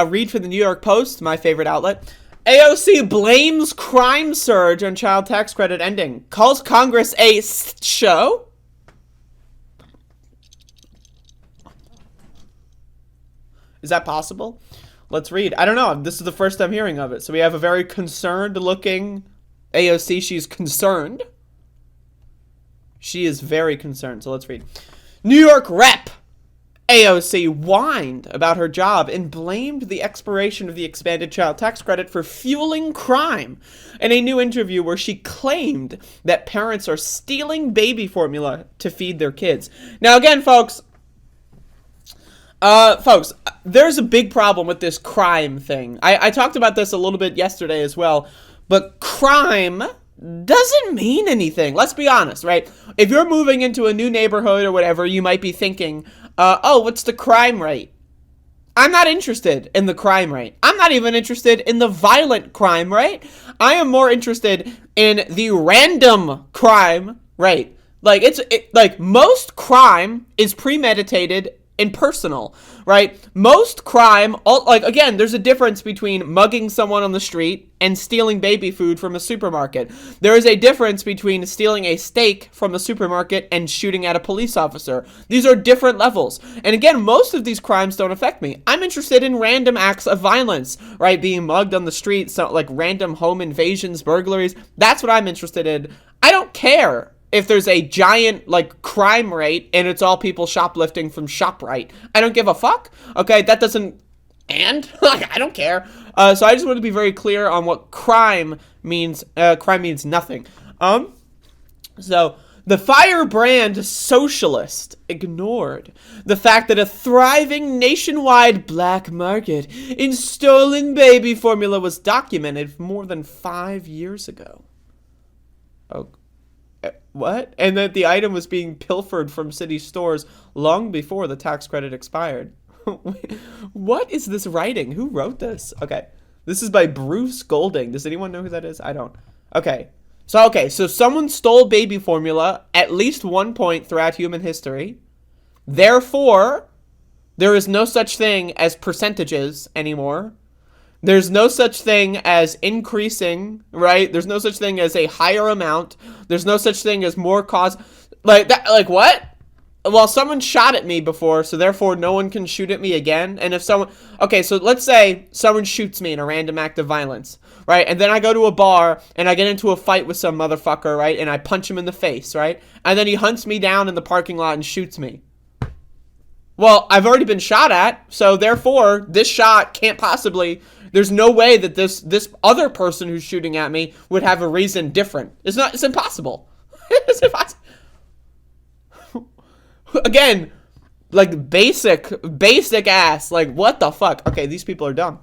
A read for the New York Post, my favorite outlet. AOC blames crime surge on child tax credit ending. Calls Congress a show. Is that possible? Let's read. I don't know. This is the first I'm hearing of it. So we have a very concerned looking AOC. She's concerned. She is very concerned. So let's read. New York rep AOC whined about her job and blamed the expiration of the expanded child tax credit for fueling crime in a new interview where she claimed that parents are stealing baby formula to feed their kids. Now, again, folks, there's a big problem with this crime thing. I talked about this a little bit yesterday as well, but crime doesn't mean anything. Let's be honest, right? If you're moving into a new neighborhood or whatever, you might be thinking, oh, what's the crime rate? I'm not interested in the crime rate. I'm not even interested in the violent crime rate. I am more interested in the random crime rate. Like most crime is premeditated and personal, right? Most crime, again, there's a difference between mugging someone on the street and stealing baby food from a supermarket. There is a difference between stealing a steak from a supermarket and shooting at a police officer. These are different levels. And again, most of these crimes don't affect me. I'm interested in random acts of violence, right? Being mugged on the street, so like random home invasions, burglaries. That's what I'm interested in. I don't care if there's a giant, like, crime rate and it's all people shoplifting from ShopRite. I don't give a fuck. Okay, that doesn't... And? Like, I don't care. So I just want to be very clear on what crime means. Crime means nothing. So, the firebrand socialist ignored the fact that a thriving nationwide black market in stolen baby formula was documented more than 5 years ago. Oh, what? And that the item was being pilfered from city stores long before the tax credit expired. What is this writing? Who wrote this? Okay. This is by Bruce Golding. Does anyone know who that is? I don't. Okay. So someone stole baby formula at least one point throughout human history. Therefore, there is no such thing as percentages anymore. There's no such thing as increasing, right? There's no such thing as a higher amount. There's no such thing as more cost. Like that, like what? Well, someone shot at me before, so therefore no one can shoot at me again. And if someone, okay, so let's say someone shoots me in a random act of violence, right? And then I go to a bar and I get into a fight with some motherfucker, right? And I punch him in the face, right? And then he hunts me down in the parking lot and shoots me. Well, I've already been shot at, so therefore this shot can't possibly... There's no way that this other person who's shooting at me would have a reason different. It's impossible. It's impossible. Again, like basic ass. Like, what the fuck? Okay, these people are dumb.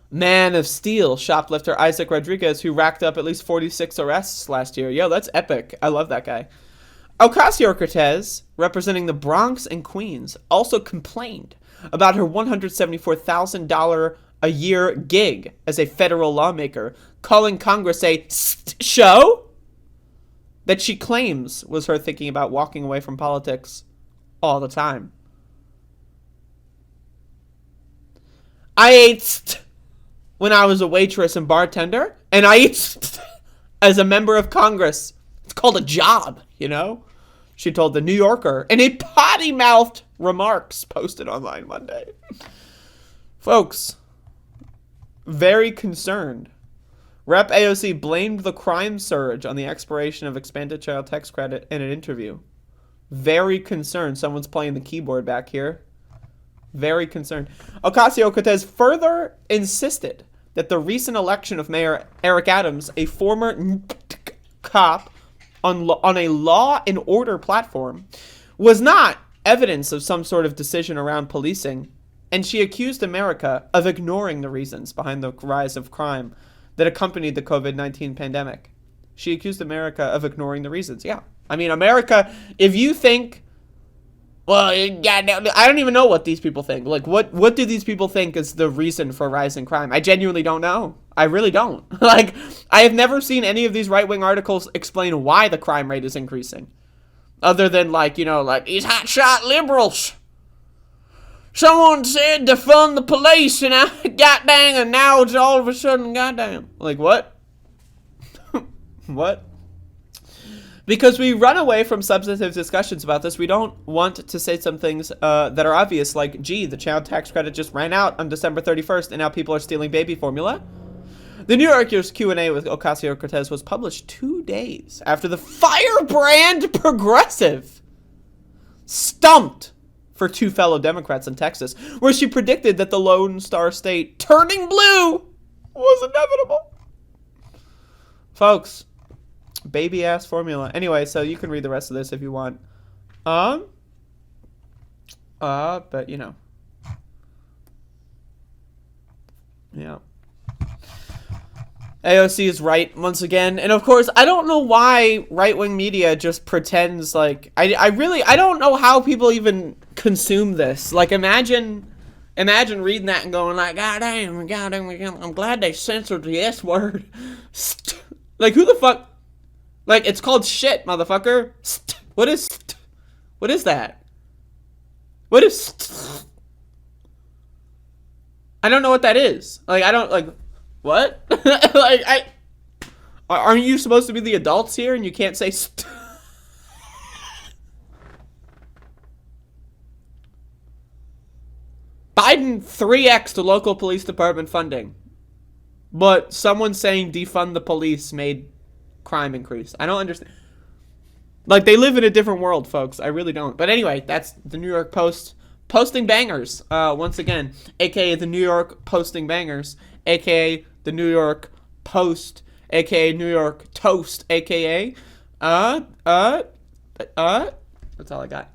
Man of Steel shoplifter Isaac Rodriguez, who racked up at least 46 arrests last year. Yo, that's epic. I love that guy. Ocasio-Cortez, representing the Bronx and Queens, also complained about her $174,000 a year gig as a federal lawmaker, calling Congress a show that she claims was her thinking about walking away from politics all the time. I ate when I was a waitress and bartender, and I ate as a member of Congress. It's called a job, you know? She told The New Yorker in a potty-mouthed remarks posted online Monday. Folks, very concerned. Rep AOC blamed the crime surge on the expiration of expanded child tax credit in an interview. Very concerned. Someone's playing the keyboard back here. Very concerned. Ocasio-Cortez further insisted that the recent election of Mayor Eric Adams, a former cop, on a law and order platform, was not evidence of some sort of decision around policing, and she accused America of ignoring the reasons behind the rise of crime that accompanied the COVID-19 pandemic. She accused America of ignoring the reasons. Yeah. I mean, America, if you think, well, yeah, I don't even know what these people think. Like, what do these people think is the reason for rising crime? I genuinely don't know. I really don't. Like, I have never seen any of these right-wing articles explain why the crime rate is increasing. Other than, like, you know, like, these hotshot liberals Someone said defund the police, and I goddamn, and now it's all of a sudden goddamn. Like, what? What? Because we run away from substantive discussions about this. We don't want to say some things that are obvious, like, gee, the child tax credit just ran out on December 31st, and now people are stealing baby formula. The New Yorker's Q&A with Ocasio-Cortez was published 2 days after the firebrand progressive stumped for 2 fellow Democrats in Texas, where she predicted that the Lone Star State turning blue was inevitable. Folks, baby-ass formula. Anyway, so you can read the rest of this if you want. But, you know. Yeah. AOC is right once again, and of course I don't know why right-wing media just pretends like I don't know how people even consume this. Like, imagine reading that and going like, God damn, I'm glad they censored the S word. Like, who the fuck? Like, it's called shit, motherfucker. What is that? What is? I don't know what that is. Like, I don't like. What? Like, aren't you supposed to be the adults here and you can't say Biden 3x to local police department funding. But someone saying defund the police made crime increase. I don't understand. Like, they live in a different world, folks. I really don't. But anyway, that's the New York Post posting bangers. Once again, aka the New York posting bangers, aka the New York Post, aka New York Toast, aka that's all I got.